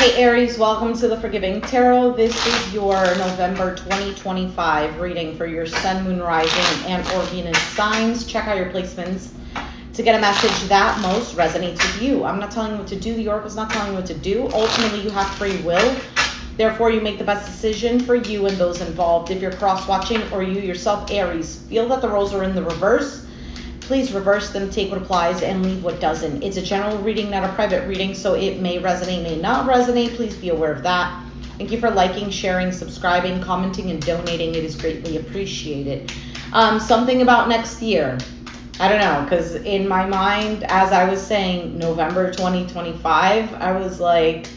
Hey Aries, welcome to the Forgiving Tarot. This is your November 2025 reading for your Sun, Moon, Rising, and or Venus signs. Check out your placements to get a message that most resonates with you. I'm not telling you what to do. The Oracle's not telling you what to do. Ultimately, you have free will. Therefore, you make the best decision for you and those involved. If you're cross-watching or you yourself, Aries, feel that the roles are in the reverse, please reverse them, take what applies, and leave what doesn't. It's a general reading, not a private reading, so it may resonate, may not resonate. Please be aware of that. Thank you for liking, sharing, subscribing, commenting, and donating. It is greatly appreciated. Something about next year. I don't know, because in my mind, as I was saying November 2025, I was like,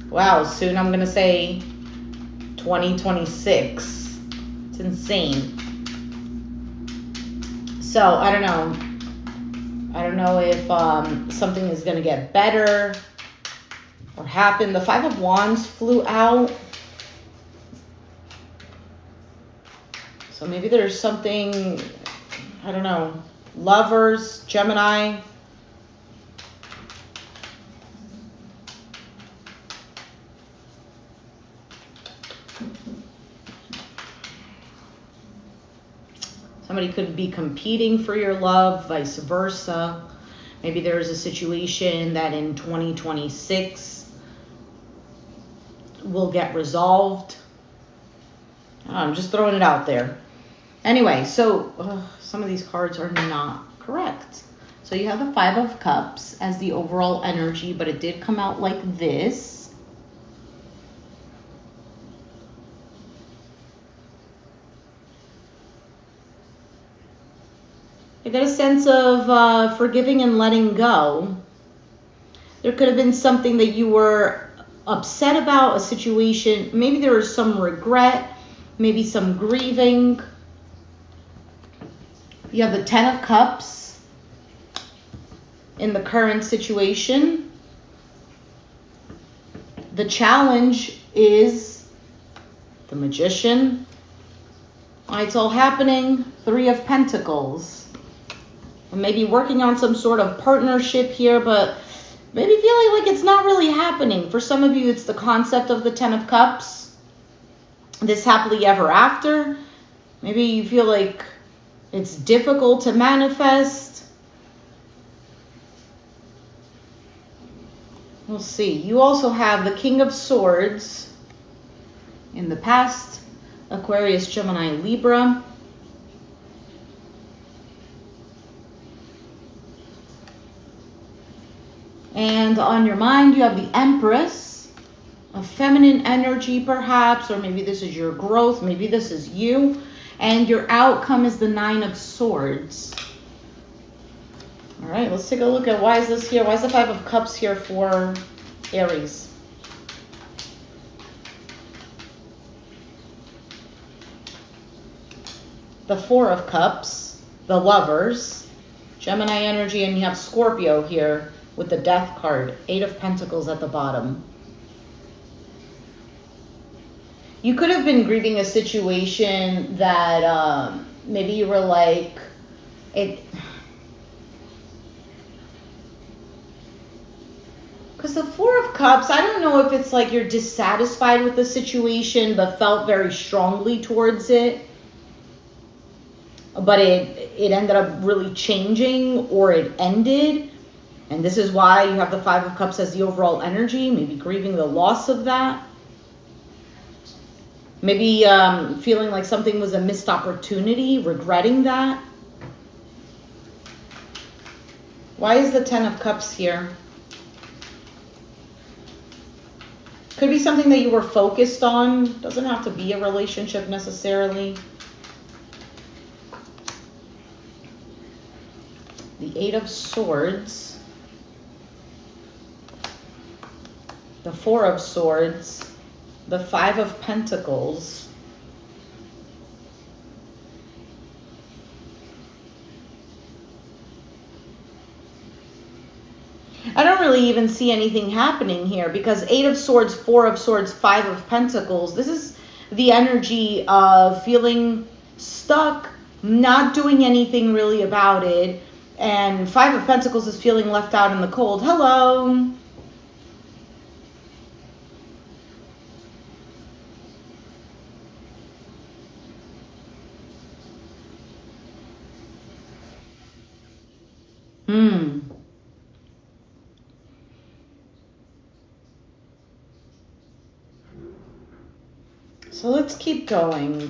wow, soon I'm going to say 2026. It's insane. So I don't know if something is going to get better or happen. The Five of Wands flew out. So maybe there's something, I don't know, Lovers, Gemini. Somebody could be competing for your love, vice versa. Maybe there's a situation that in 2026 will get resolved. I'm just throwing it out there. Anyway, so some of these cards are not correct. So you have the Five of Cups as the overall energy, but it did come out like this. I got a sense of forgiving and letting go. There could have been something that you were upset about, a situation. Maybe there was some regret, maybe some grieving. You have the Ten of Cups in the current situation. The challenge is the Magician. It's all happening. Three of Pentacles. Maybe working on some sort of partnership here, but maybe feeling like it's not really happening. For some of you, it's the concept of the Ten of Cups. This happily ever after. Maybe you feel like it's difficult to manifest. We'll see. You also have the King of Swords in the past. Aquarius, Gemini, Libra. And on your mind, you have the Empress, a feminine energy perhaps, or maybe this is your growth, maybe this is you. And your outcome is the Nine of Swords. All right, let's take a look at why is this here? Why is the Five of Cups here for Aries? The Four of Cups, the Lovers, Gemini energy, and you have Scorpio here with the Death card, Eight of Pentacles at the bottom. You could have been grieving a situation that maybe you were like, because the Four of Cups, I don't know if it's like you're dissatisfied with the situation but felt very strongly towards it, but it ended up really changing, or it ended. And this is why you have the Five of Cups as the overall energy, maybe grieving the loss of that. Maybe feeling like something was a missed opportunity, regretting that. Why is the Ten of Cups here? Could be something that you were focused on. Doesn't have to be a relationship necessarily. The Eight of Swords. The Four of Swords, the Five of Pentacles, I don't really even see anything happening here because Eight of Swords, Four of Swords, Five of Pentacles, this is the energy of feeling stuck, not doing anything really about it, and Five of Pentacles is feeling left out in the cold. Hello. So let's keep going.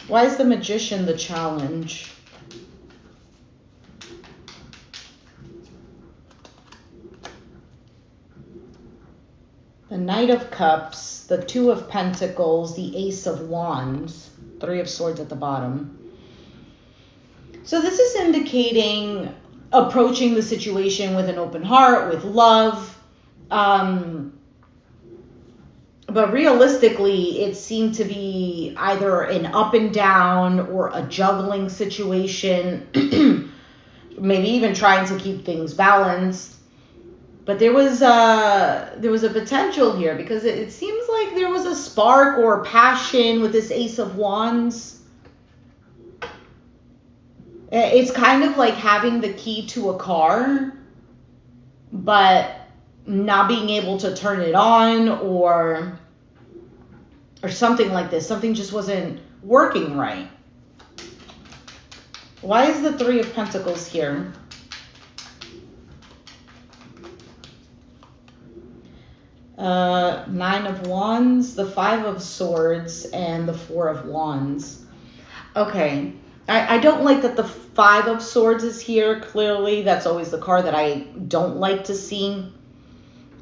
Why is the Magician the challenge? The Knight of Cups, the Two of Pentacles, the Ace of Wands, Three of Swords at the bottom. So this is indicating approaching the situation with an open heart, with love. But realistically, it seemed to be either an up and down or a juggling situation, maybe even trying to keep things balanced. But there was a potential here because it seems like there was a spark or passion with this Ace of Wands. It's kind of like having the key to a car, but not being able to turn it on or something like this. Something just wasn't working right. Why is the Three of Pentacles here? Nine of Wands, the Five of Swords, and the Four of Wands. Okay. I don't like that the Five of Swords is here. Clearly, that's always the card that I don't like to see.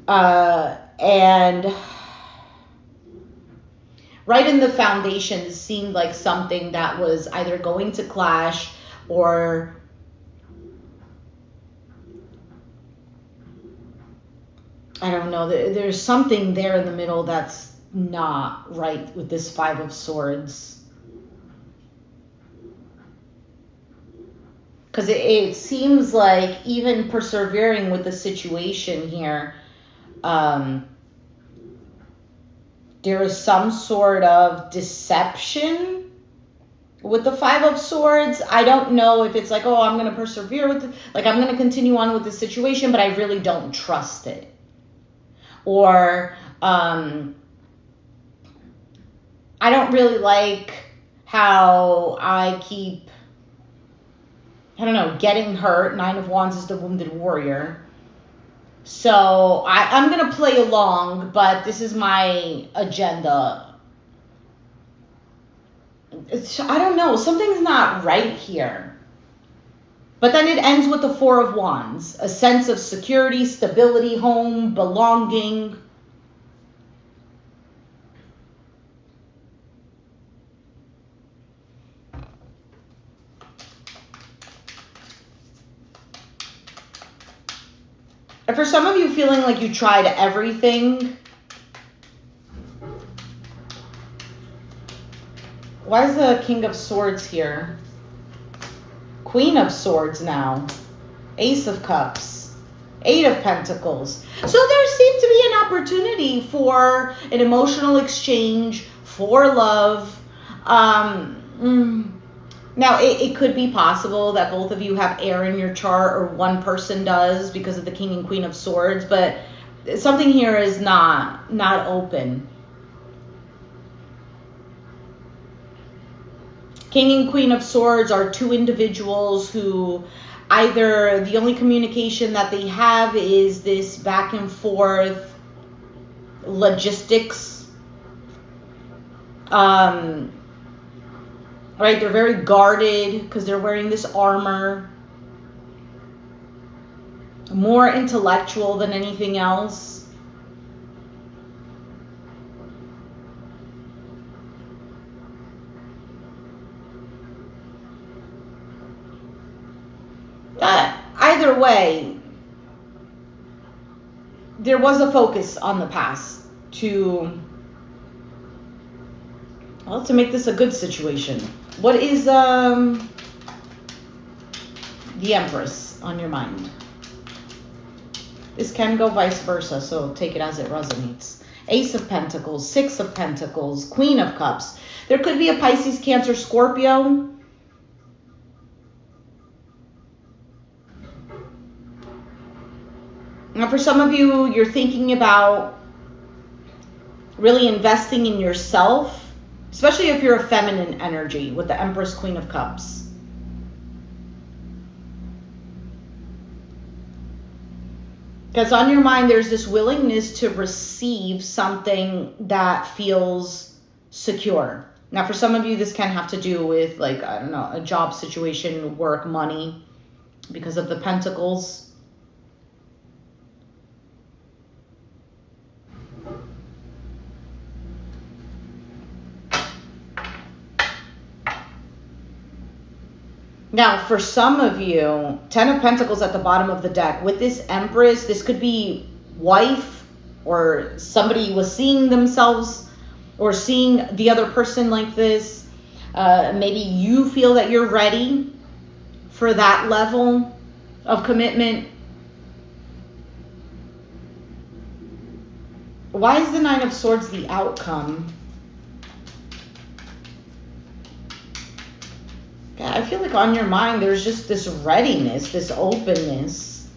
And right in the foundation, it seemed like something that was either going to clash or I don't know. There's something there in the middle that's not right with this Five of Swords. Because it seems like even persevering with the situation here, there is some sort of deception with the Five of Swords. I don't know if it's like, oh, I'm going to persevere with it. Like, I'm going to continue on with the situation, but I really don't trust it. Or I don't really like how I keep, I don't know, getting hurt. Nine of Wands is the wounded warrior. So I'm going to play along, but this is my agenda. I don't know. Something's not right here. But then it ends with the Four of Wands. A sense of security, stability, home, belonging. And for some of you feeling like you tried everything. Why is the King of Swords here? Queen of Swords now. Ace of Cups. Eight of Pentacles. So there seemed to be an opportunity for an emotional exchange, for love. Now, it could be possible that both of you have air in your chart, or one person does because of the King and Queen of Swords, but something here is not open. King and Queen of Swords are two individuals who either the only communication that they have is this back and forth logistics. Right, they're very guarded because they're wearing this armor. More intellectual than anything else. Either way, there was a focus on the past to make this a good situation. What is the Empress on your mind? This can go vice versa, so take it as it resonates. Ace of Pentacles, Six of Pentacles, Queen of Cups. There could be a Pisces, Cancer, Scorpio. Now, for some of you, you're thinking about really investing in yourself, especially if you're a feminine energy with the Empress, Queen of Cups. Because on your mind, there's this willingness to receive something that feels secure. Now, for some of you, this can have to do with, like, I don't know, a job situation, work, money, because of the pentacles. Now, for some of you, 10 of Pentacles at the bottom of the deck. With this Empress, this could be wife, or somebody was seeing themselves or seeing the other person like this. Maybe you feel that you're ready for that level of commitment. Why is the Nine of Swords the outcome? I feel like on your mind, there's just this readiness, this openness.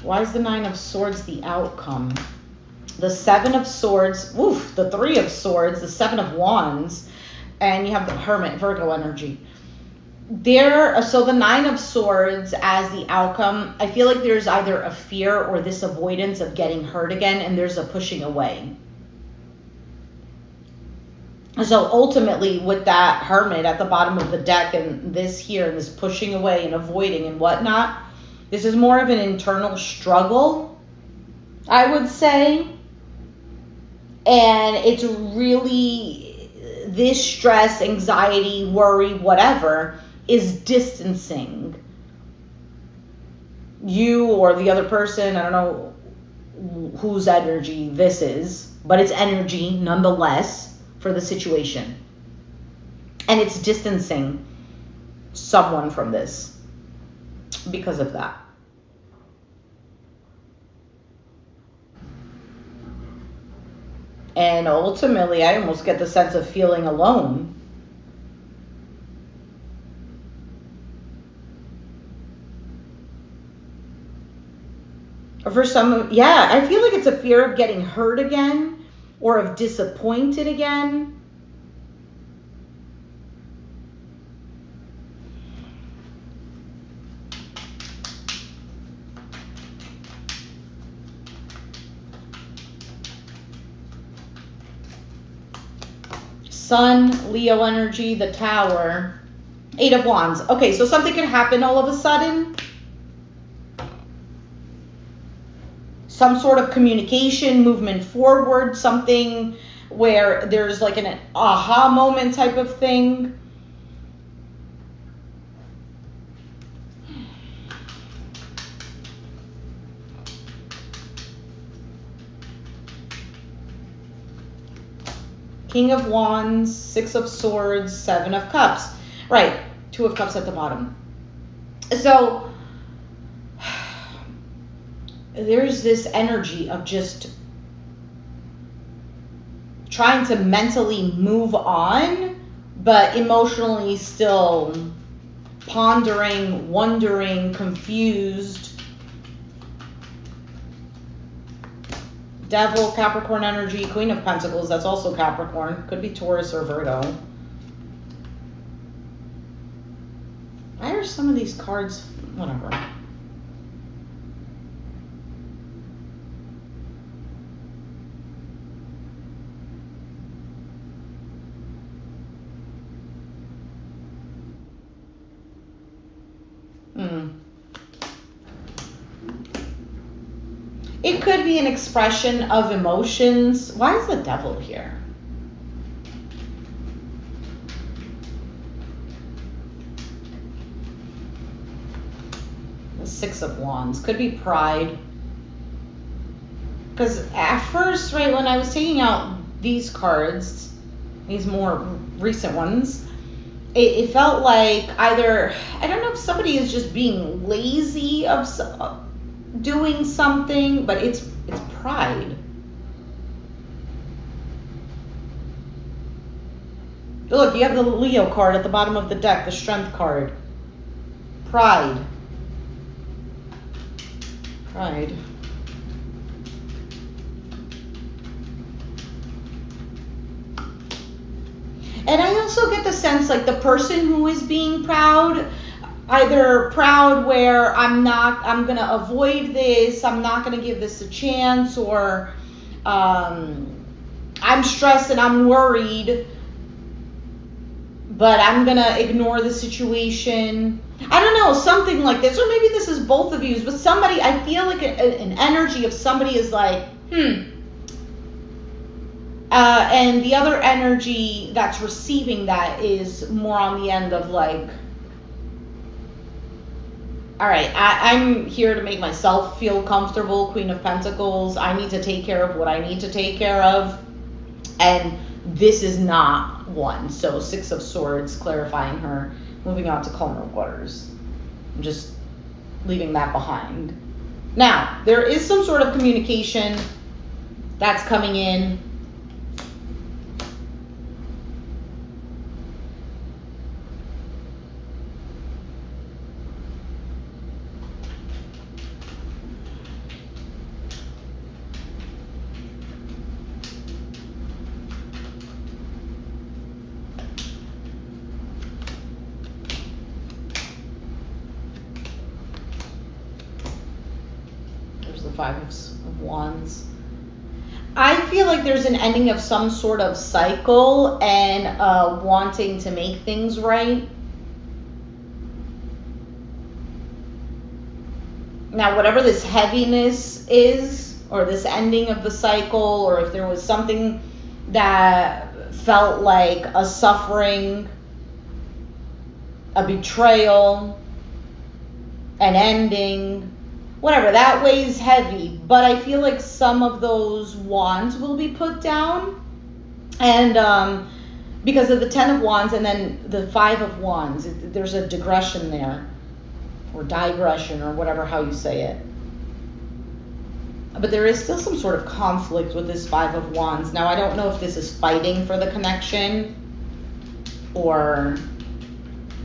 Why is the Nine of Swords the outcome? The Seven of Swords, woof, the Three of Swords, the Seven of Wands, and you have the Hermit, Virgo energy. So the Nine of Swords as the outcome, I feel like there's either a fear or this avoidance of getting hurt again, and there's a pushing away. So ultimately, with that Hermit at the bottom of the deck and this here, and this pushing away and avoiding and whatnot, this is more of an internal struggle, I would say. And it's really this stress, anxiety, worry, whatever, is distancing you or the other person. I don't know whose energy this is, but it's energy nonetheless for the situation. And it's distancing someone from this because of that. And ultimately, I almost get the sense of feeling alone. For some, yeah, I feel like it's a fear of getting hurt again, or of disappointed again. Sun, Leo energy, the Tower, Eight of Wands. Okay, so something can happen all of a sudden. Some sort of communication, movement forward, something where there's like an aha moment type of thing. King of Wands, Six of Swords, Seven of Cups. Right, Two of Cups at the bottom. So there's this energy of just trying to mentally move on, but emotionally still pondering, wondering, confused. Devil, Capricorn energy, Queen of Pentacles, that's also Capricorn. Could be Taurus or Virgo. Why are some of these cards, whatever. It could be an expression of emotions. Why is the Devil here? The Six of Wands. Could be pride. Because at first, right, when I was taking out these cards, these more recent ones, it felt like either, I don't know if somebody is just being lazy of doing something, but it's pride. Look, you have the Leo card at the bottom of the deck, the Strength card. Pride. Pride. And I also get the sense like the person who is being proud either proud where I'm going to avoid this, I'm not going to give this a chance, or I'm stressed and I'm worried, but I'm going to ignore the situation. I don't know, something like this. Or maybe this is both of you, but somebody, I feel like an energy of somebody is like, and the other energy that's receiving that is more on the end of like, all right, I'm here to make myself feel comfortable, Queen of Pentacles. I need to take care of what I need to take care of. And this is not one. So 6 of Swords, clarifying her, moving on to calmer waters. I'm just leaving that behind. Now, there is some sort of communication that's coming in. The 5 of Wands. I feel like there's an ending of some sort of cycle and wanting to make things right. Now, whatever this heaviness is, or this ending of the cycle, or if there was something that felt like a suffering, a betrayal, an ending, whatever, that weighs heavy, but I feel like some of those wands will be put down, and because of the 10 of Wands and then the 5 of Wands, there's a digression there, or digression, or whatever how you say it, but there is still some sort of conflict with this 5 of Wands. Now, I don't know if this is fighting for the connection, or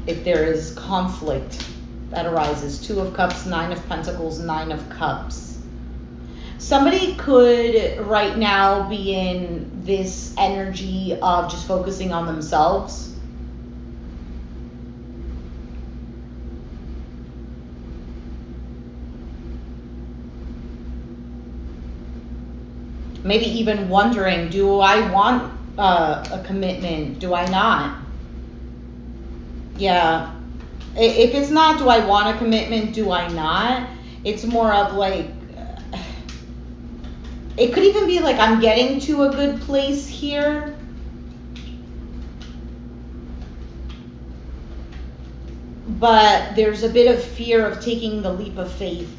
if there is conflict that arises. 2 of Cups, 9 of Pentacles, 9 of Cups. Somebody could right now be in this energy of just focusing on themselves. Maybe even wondering, do I want a commitment? Do I not? Yeah. If it's not, do I want a commitment? Do I not? It's more of like, it could even be like I'm getting to a good place here. But there's a bit of fear of taking the leap of faith.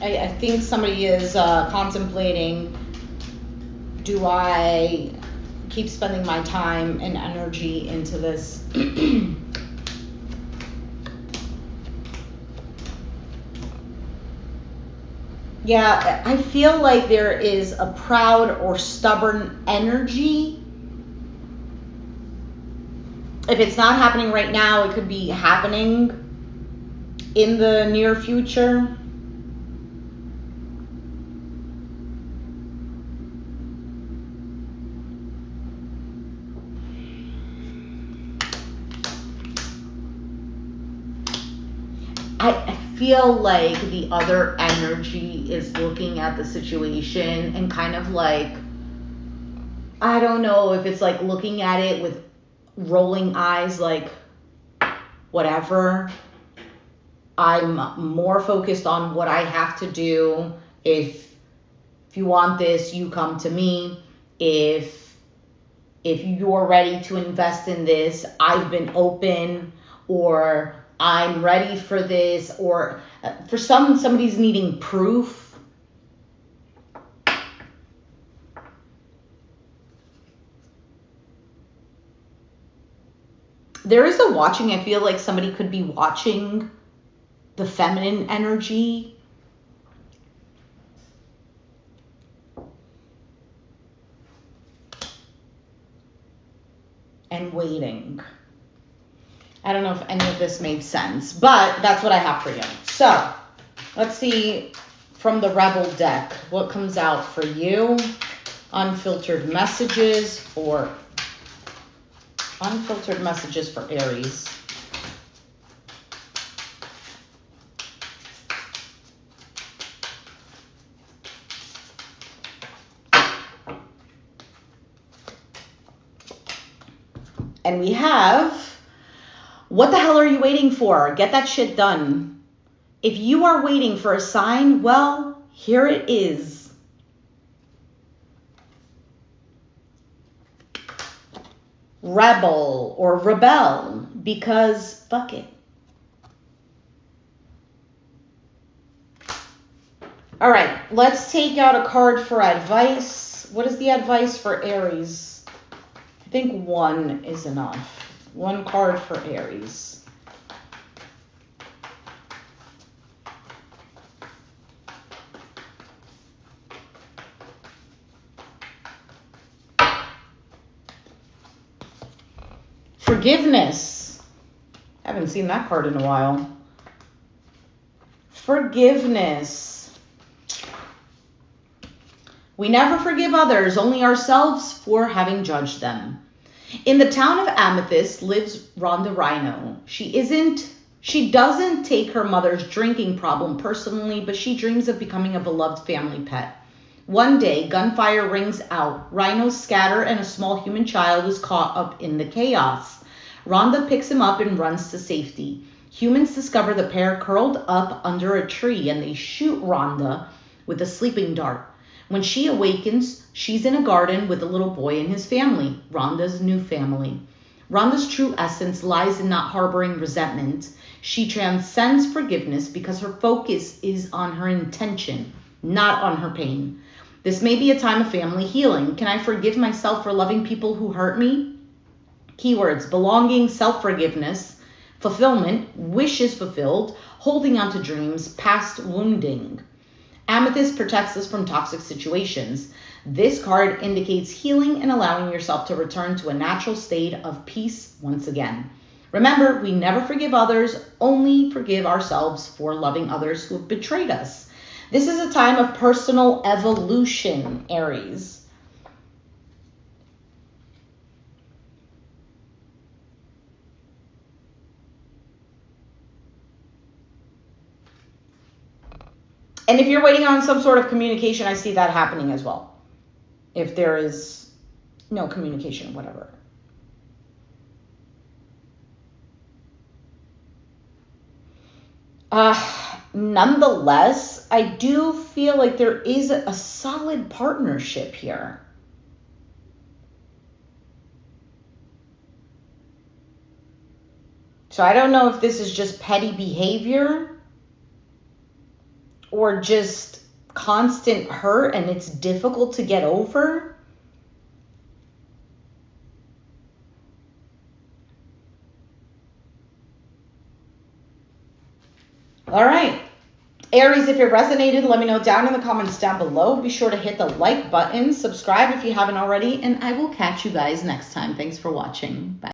I think somebody is contemplating, do I keep spending my time and energy into this? Yeah, I feel like there is a proud or stubborn energy. If it's not happening right now, it could be happening in the near future. I feel like the other energy is looking at the situation and kind of like, I don't know if it's like looking at it with rolling eyes, like, whatever. I'm more focused on what I have to do. If you want this, you come to me. If you're ready to invest in this, I've been open, or I'm ready for this, or for somebody's needing proof. There is a watching. I feel like somebody could be watching the feminine energy. And waiting. I don't know if any of this made sense, but that's what I have for you. So let's see from the Rebel deck what comes out for you. Unfiltered messages for Aries. And we have, what the hell are you waiting for? Get that shit done. If you are waiting for a sign, well, here it is. Rebel or rebel, because fuck it. All right, let's take out a card for advice. What is the advice for Aries? I think one is enough. One card for Aries. Forgiveness. I haven't seen that card in a while. Forgiveness. We never forgive others, only ourselves for having judged them. In the town of Amethyst lives Rhonda Rhino. She doesn't take her mother's drinking problem personally, but she dreams of becoming a beloved family pet. One day, gunfire rings out. Rhinos scatter and a small human child is caught up in the chaos. Rhonda picks him up and runs to safety. Humans discover the pair curled up under a tree and they shoot Rhonda with a sleeping dart. When she awakens, she's in a garden with a little boy and his family, Rhonda's new family. Rhonda's true essence lies in not harboring resentment. She transcends forgiveness because her focus is on her intention, not on her pain. This may be a time of family healing. Can I forgive myself for loving people who hurt me? Keywords: belonging, self-forgiveness, fulfillment, wishes fulfilled, holding on to dreams, past wounding. Amethyst protects us from toxic situations. This card indicates healing and allowing yourself to return to a natural state of peace once again. Remember, we never forgive others, only forgive ourselves for loving others who have betrayed us. This is a time of personal evolution, Aries. And if you're waiting on some sort of communication, I see that happening as well. If there is no communication, whatever. Nonetheless, I do feel like there is a solid partnership here. So I don't know if this is just petty behavior or just constant hurt and it's difficult to get over. All right. Aries, if it resonated, let me know down in the comments down below. Be sure to hit the like button, subscribe if you haven't already, and I will catch you guys next time. Thanks for watching. Bye.